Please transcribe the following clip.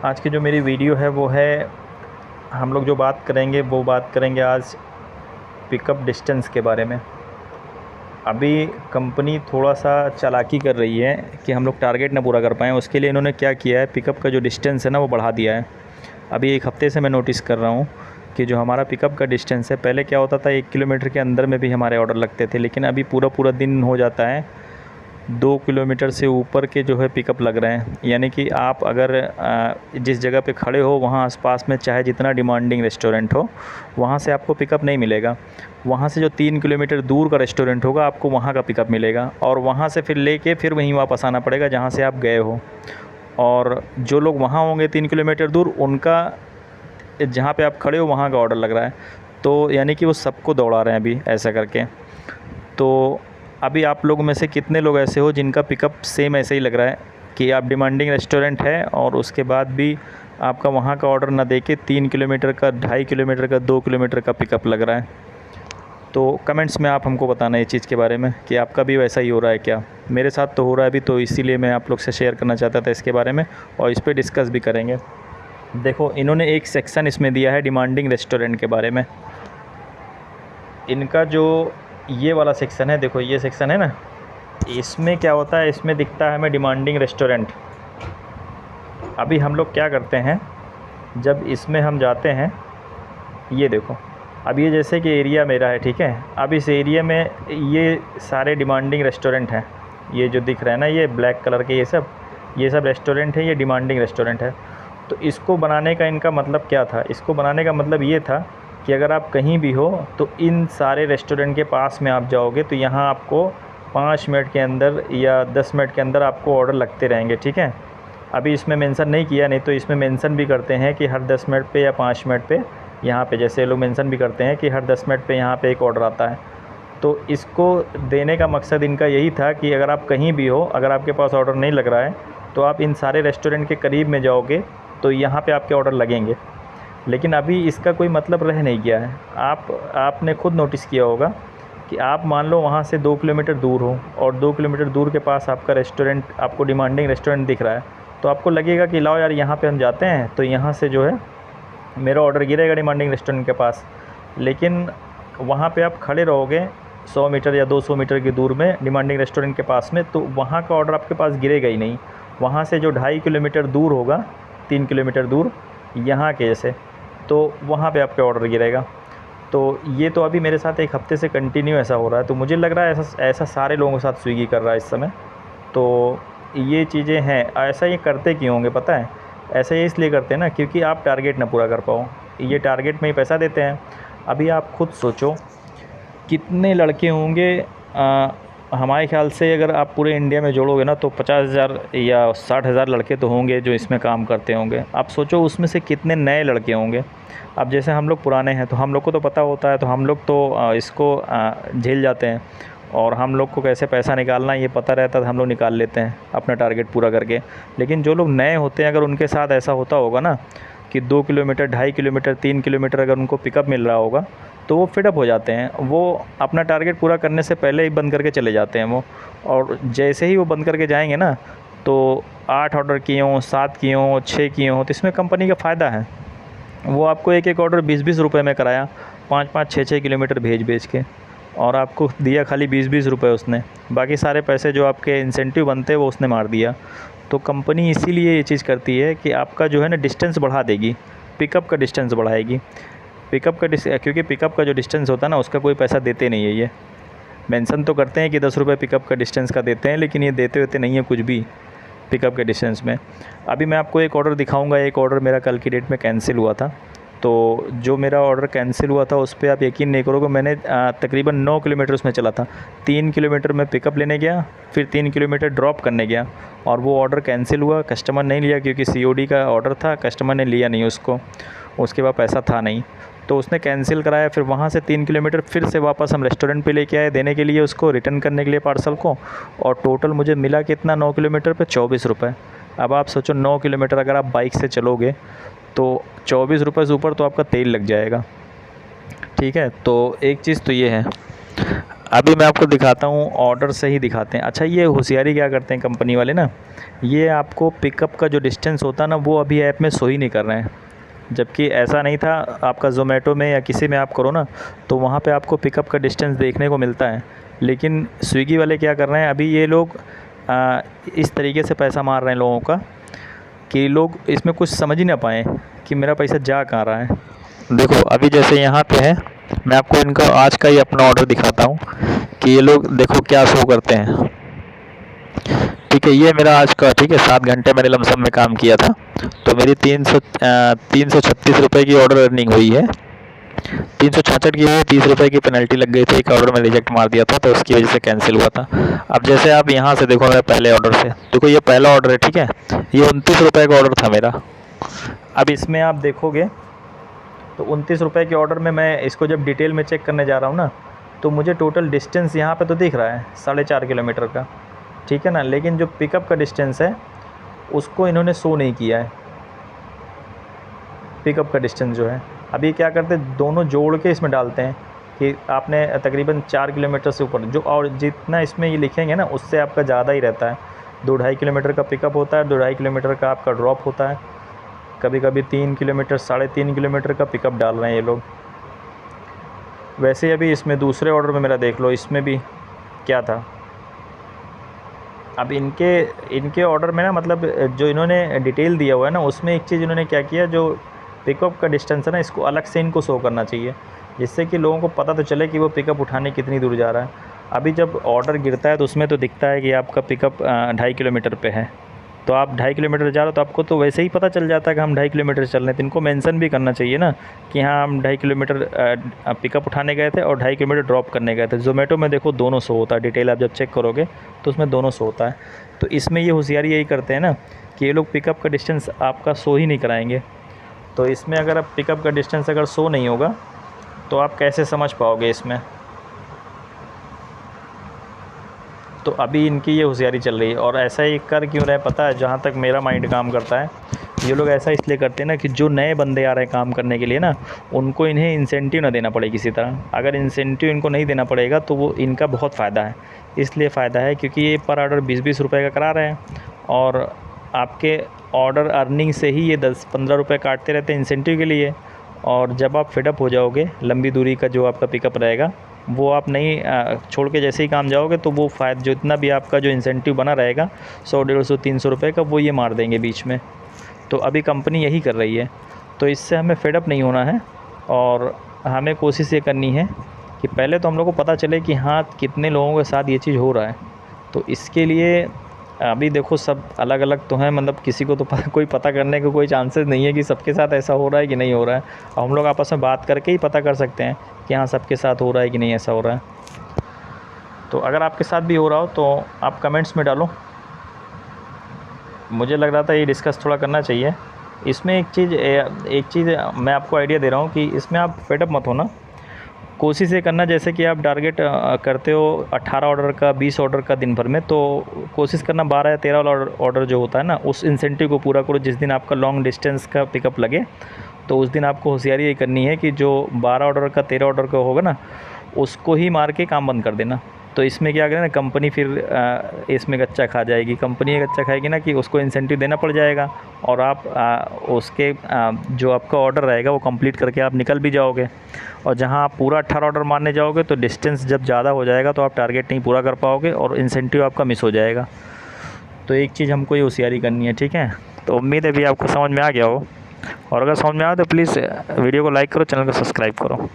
आज की जो मेरी वीडियो है वो है, हम लोग जो बात करेंगे आज पिकअप डिस्टेंस के बारे में। अभी कंपनी थोड़ा सा चालाकी कर रही है कि हम लोग टारगेट ना पूरा कर पाएँ। उसके लिए इन्होंने क्या किया है, पिकअप का जो डिस्टेंस है ना वो बढ़ा दिया है। अभी 1 हफ़्ते से मैं नोटिस कर रहा हूँ कि जो हमारा पिकअप का डिस्टेंस है, पहले क्या होता था 1 किलोमीटर के अंदर में भी हमारे ऑर्डर लगते थे, लेकिन अभी पूरा दिन हो जाता है 2 किलोमीटर से ऊपर के जो है पिकअप लग रहे हैं। यानी कि आप अगर जिस जगह पे खड़े हो वहाँ आसपास में चाहे जितना डिमांडिंग रेस्टोरेंट हो, वहाँ से आपको पिकअप नहीं मिलेगा। वहाँ से जो 3 किलोमीटर दूर का रेस्टोरेंट होगा आपको वहाँ का पिकअप मिलेगा, और वहाँ से फिर लेके फिर वहीं वापस आना पड़ेगा जहाँ से आप गए हो। और जो लोग वहाँ होंगे 3 किलोमीटर दूर, उनका जहाँ पे आप खड़े हो वहाँ का ऑर्डर लग रहा है। तो यानी कि वो सबको दौड़ा रहे हैं अभी ऐसा करके। तो अभी आप लोगों में से कितने लोग ऐसे हो जिनका पिकअप सेम ऐसे ही लग रहा है कि आप डिमांडिंग रेस्टोरेंट है और उसके बाद भी आपका वहाँ का ऑर्डर ना देके 3 किलोमीटर का, 2.5 किलोमीटर का, 2 किलोमीटर का पिकअप लग रहा है। तो कमेंट्स में आप हमको बताना ये चीज़ के बारे में कि आपका भी वैसा ही हो रहा है क्या। मेरे साथ तो हो रहा है अभी, तो इसीलिए मैं आप लोग से शेयर करना चाहता था इसके बारे में, और इस पर डिस्कस भी करेंगे। देखो, इन्होंने एक सेक्शन इसमें दिया है डिमांडिंग रेस्टोरेंट के बारे में। इनका जो ये वाला सेक्शन है, देखो ये सेक्शन है ना, इसमें क्या होता है, इसमें दिखता है हमें डिमांडिंग रेस्टोरेंट। अभी हम लोग क्या करते हैं, जब इसमें हम जाते हैं, ये देखो, अब ये जैसे कि एरिया मेरा है, ठीक है। अब इस एरिया में ये सारे डिमांडिंग रेस्टोरेंट हैं। ये जो दिख रहा है ना, ये ब्लैक कलर के, ये सब रेस्टोरेंट है, ये डिमांडिंग रेस्टोरेंट है। तो इसको बनाने का इनका मतलब क्या था, इसको बनाने का मतलब ये था कि अगर आप कहीं भी हो तो इन सारे रेस्टोरेंट के पास में आप जाओगे तो यहाँ आपको 5 मिनट के अंदर या 10 मिनट के अंदर आपको ऑर्डर लगते रहेंगे, ठीक है। अभी इसमें मेंशन नहीं किया, नहीं तो इसमें मेंशन भी करते हैं कि हर 10 मिनट पे या 5 मिनट पे यहाँ पे, जैसे लोग मेंशन भी करते हैं कि हर 10 मिनट पे यहाँ पे एक ऑर्डर आता है। तो इसको देने का मकसद इनका यही था कि अगर आप कहीं भी हो, अगर आपके पास ऑर्डर नहीं लग रहा है तो आप इन सारे रेस्टोरेंट के करीब में जाओगे तो यहाँ पे आपके ऑर्डर लगेंगे। लेकिन अभी इसका कोई मतलब रह नहीं गया है। आपने खुद नोटिस किया होगा कि आप मान लो वहाँ से 2 किलोमीटर दूर हो और 2 किलोमीटर दूर के पास आपका रेस्टोरेंट, आपको डिमांडिंग रेस्टोरेंट दिख रहा है, तो आपको लगेगा कि लाओ यार यहाँ पे हम जाते हैं तो यहाँ से जो है मेरा ऑर्डर गिरेगा डिमांडिंग रेस्टोरेंट के पास। लेकिन वहाँ पे आप खड़े रहोगे 100 मीटर या 200 मीटर की दूर में डिमांडिंग रेस्टोरेंट के पास में, तो वहाँ का ऑर्डर आपके पास गिरेगा ही नहीं। वहाँ से जो 2.5 किलोमीटर दूर होगा, 3 किलोमीटर दूर यहाँ के जैसे, तो वहाँ पे आपके ऑर्डर गिरेगा। तो ये तो अभी मेरे साथ 1 हफ़्ते से कंटिन्यू ऐसा हो रहा है। तो मुझे लग रहा है ऐसा सारे लोगों के साथ स्विगी कर रहा है इस समय। तो ये चीज़ें हैं। ऐसा ये करते क्यों होंगे पता है? ऐसा ये इसलिए करते हैं ना क्योंकि आप टारगेट ना पूरा कर पाओ। ये टारगेट में ही पैसा देते हैं। अभी आप खुद सोचो कितने लड़के होंगे, हमारे ख़्याल से अगर आप पूरे इंडिया में जोड़ोगे ना तो 50,000 या 60,000 लड़के तो होंगे जो इसमें काम करते होंगे। आप सोचो उसमें से कितने नए लड़के होंगे। अब जैसे हम लोग पुराने हैं तो हम लोग को तो पता होता है, तो हम लोग तो इसको झेल जाते हैं, और हम लोग को कैसे पैसा निकालना ये पता रहता है, तो हम लोग निकाल लेते हैं अपना टारगेट पूरा करके। लेकिन जो लोग नए होते हैं, अगर उनके साथ ऐसा होता होगा ना कि 2 किलोमीटर, 2.5 किलोमीटर, 3 किलोमीटर अगर उनको पिकअप मिल रहा होगा तो वो फिड अप हो जाते हैं। वो अपना टारगेट पूरा करने से पहले ही बंद करके चले जाते हैं वो। और जैसे ही वो बंद करके जाएंगे ना, तो 8 ऑर्डर किए हों, 7 किए हों, 6 किए हों, तो इसमें कंपनी का फ़ायदा है। वो आपको एक ऑर्डर 20-20 रुपये में कराया, 5-5, 6-6 किलोमीटर भेज के, और आपको दिया खाली 20-20 रुपये उसने। बाकी सारे पैसे जो आपके इंसेंटिव बनते हैं वो उसने मार दिया। तो कंपनी इसीलिए ये चीज़ करती है कि आपका जो है ना डिस्टेंस बढ़ा देगी, पिकअप का डिस्टेंस बढ़ाएगी। क्योंकि पिकअप का जो डिस्टेंस होता है ना उसका कोई पैसा देते नहीं है। ये मेंशन तो करते हैं कि 10 रुपये पिकअप का डिस्टेंस का देते हैं, लेकिन ये देते होते नहीं है कुछ भी पिकअप के डिस्टेंस में। अभी मैं आपको एक ऑर्डर दिखाऊंगा। एक ऑर्डर मेरा कल की डेट में कैंसिल हुआ था। तो जो मेरा ऑर्डर कैंसिल हुआ था उस पर आप यकीन नहीं करोगे, मैंने तकरीबन 9 किलोमीटर उसमें चला था। 3 किलोमीटर में पिकअप लेने गया, फिर 3 किलोमीटर ड्रॉप करने गया, और वो ऑर्डर कैंसिल हुआ। कस्टमर नहीं लिया क्योंकि COD का ऑर्डर था, कस्टमर ने लिया नहीं उसको, उसके बाद पैसा था नहीं, तो उसने कैंसिल कराया। फिर वहाँ से 3 किलोमीटर फिर से वापस हम रेस्टोरेंट पे लेके आए देने के लिए, उसको रिटर्न करने के लिए पार्सल को, और टोटल मुझे मिला कितना, 9 किलोमीटर पे 24 रुपये। अब आप सोचो 9 किलोमीटर अगर आप बाइक से चलोगे तो 24 रुपये से ऊपर तो आपका तेल लग जाएगा, ठीक है। तो एक चीज़ तो ये है। अभी मैं आपको दिखाता हूँ, ऑर्डर से ही दिखाते हैं। अच्छा, ये होशियारी क्या करते हैं कंपनी वाले ना, ये आपको पिकअप का जो डिस्टेंस होता है ना वो अभी ऐप में शो ही नहीं कर रहे हैं। जबकि ऐसा नहीं था, आपका ज़ोमैटो में या किसी में आप करो ना तो वहाँ पे आपको पिकअप का डिस्टेंस देखने को मिलता है। लेकिन स्विगी वाले क्या कर रहे हैं, अभी ये लोग इस तरीके से पैसा मार रहे हैं लोगों का कि लोग इसमें कुछ समझ ही ना पाएँ कि मेरा पैसा जा कहाँ रहा है। देखो अभी जैसे यहाँ पे है, मैं आपको इनका आज का ही अपना ऑर्डर दिखाता हूँ कि ये लोग देखो क्या शो करते हैं। ठीक है, ये मेरा आज का, ठीक है, 7 घंटे मैंने लमसम में काम किया था, तो मेरी 336 रुपये की ऑर्डर अर्निंग हुई है। 366 की हुई, 30 रुपये की पेनल्टी लग गई थी, एक ऑर्डर में रिजेक्ट मार दिया था तो उसकी वजह से कैंसिल हुआ था। अब जैसे आप यहाँ से देखो, मैं पहले ऑर्डर से देखो, ये पहला ऑर्डर है, ठीक है, ये 29 रुपये का ऑर्डर था मेरा। अब इसमें आप देखोगे तो 29 रुपये के ऑर्डर में मैं इसको जब डिटेल में चेक करने जा रहा हूँ ना, तो मुझे टोटल डिस्टेंस यहाँ पे तो दिख रहा है 4.5 किलोमीटर का, ठीक है ना, लेकिन जो पिकअप का डिस्टेंस है उसको इन्होंने शो नहीं किया है। पिकअप का डिस्टेंस जो है, अभी क्या करते हैं, दोनों जोड़ के इसमें डालते हैं कि आपने तकरीबन 4 किलोमीटर से ऊपर जो, और जितना इसमें ये लिखेंगे ना उससे आपका ज़्यादा ही रहता है। 2-2.5 किलोमीटर का पिकअप होता है, 2-2.5 किलोमीटर का आपका ड्रॉप होता है, कभी कभी 3 किलोमीटर 3.5 किलोमीटर का पिकअप डाल रहे हैं ये लोग। वैसे अभी इसमें दूसरे ऑर्डर में मेरा देख लो, इसमें भी क्या था। अब इनके ऑर्डर में ना, मतलब जो इन्होंने डिटेल दिया हुआ है ना, उसमें एक चीज़ इन्होंने क्या किया, जो पिकअप का डिस्टेंस है ना, इसको अलग से इनको शो करना चाहिए, जिससे कि लोगों को पता तो चले कि वो पिकअप उठाने कितनी दूर जा रहा है। अभी जब ऑर्डर गिरता है तो उसमें तो दिखता है कि आपका पिकअप 2.5 किलोमीटर पे है, तो आप 2.5 किलोमीटर जा रहे हो तो आपको तो वैसे ही पता चल जाता है कि हम 2.5 किलोमीटर चल रहे हैं। तो इनको मेंशन भी करना चाहिए ना कि हाँ हम 2.5 किलोमीटर पिकअप उठाने गए थे और 2.5 किलोमीटर ड्रॉप करने गए थे। ज़ोमैटो में देखो दोनों शो होता है, डिटेल आप जब चेक करोगे तो उसमें दोनों शो होता है। तो इसमें ये होशियारी यही करते हैं ना कि ये लोग पिकअप का डिस्टेंस आपका शो ही नहीं कराएँगे। तो इसमें अगर आप पिकअप का डिस्टेंस अगर शो नहीं होगा तो आप कैसे समझ पाओगे इसमें। तो अभी इनकी ये होशियारी चल रही है, और ऐसा ही कर क्यों रहे पता है, जहाँ तक मेरा माइंड काम करता है, ये लोग ऐसा इसलिए करते हैं ना कि जो नए बंदे आ रहे हैं काम करने के लिए ना, उनको इन्हें इंसेंटिव ना देना पड़े किसी तरह। अगर इंसेंटिव इनको नहीं देना पड़ेगा तो वो इनका बहुत फ़ायदा है। इसलिए फ़ायदा है क्योंकि ये पर ऑर्डर 20-20 रुपये का करा रहे हैं, और आपके ऑर्डर अर्निंग से ही ये 10-15 रुपये काटते रहते हैं इंसेंटिव के लिए। और जब आप फेडअप हो जाओगे, लंबी दूरी का जो आपका पिकअप रहेगा वो आप नहीं छोड़ के जैसे ही काम जाओगे, तो वो जो इतना भी आपका जो इंसेंटिव बना रहेगा 100-150-300 रुपये का, वो ये मार देंगे बीच में। तो अभी कंपनी यही कर रही है। तो इससे हमें फेडअप नहीं होना है, और हमें कोशिश ये करनी है कि पहले तो हम लोग को पता चले कि हाँ कितने लोगों के साथ ये चीज़ हो रहा है। तो इसके लिए अभी देखो सब अलग अलग तो हैं, मतलब किसी को तो कोई पता करने का कोई चांसेस नहीं है कि सबके साथ ऐसा हो रहा है कि नहीं हो रहा है। हम लोग आपस में बात करके ही पता कर सकते हैं कि हाँ सबके साथ हो रहा है कि नहीं ऐसा हो रहा है। तो अगर आपके साथ भी हो रहा हो तो आप कमेंट्स में डालो। मुझे लग रहा था ये डिस्कस थोड़ा करना चाहिए। इसमें एक चीज़ मैं आपको आइडिया दे रहा हूँ कि इसमें आप फेडअप मत होना। कोशिश ये करना, जैसे कि आप टारगेट करते हो 18 ऑर्डर का, 20 ऑर्डर का दिन भर में, तो कोशिश करना 12 या 13 वाला ऑर्डर जो होता है ना, उस इंसेंटिव को पूरा करो। जिस दिन आपका लॉन्ग डिस्टेंस का पिकअप लगे तो उस दिन आपको होशियारी ये करनी है कि जो 12 ऑर्डर का 13 ऑर्डर का होगा ना, उसको ही मार के काम बंद कर देना। तो इसमें क्या करें ना, कंपनी फिर इसमें गच्चा खा जाएगी। कंपनी ये गच्चा खाएगी ना कि उसको इंसेंटिव देना पड़ जाएगा, और आप उसके जो आपका ऑर्डर रहेगा वो कंप्लीट करके आप निकल भी जाओगे। और जहां आप पूरा 18 ऑर्डर मारने जाओगे तो डिस्टेंस जब ज़्यादा हो जाएगा तो आप टारगेट नहीं पूरा कर पाओगे और इंसेंटिव आपका मिस हो जाएगा। तो एक चीज़ हमको ये होशियारी करनी है, ठीक है। तो उम्मीद है भी आपको समझ में आ गया हो, और अगर समझ में आए तो प्लीज़ वीडियो को लाइक करो, चैनल को सब्सक्राइब करो।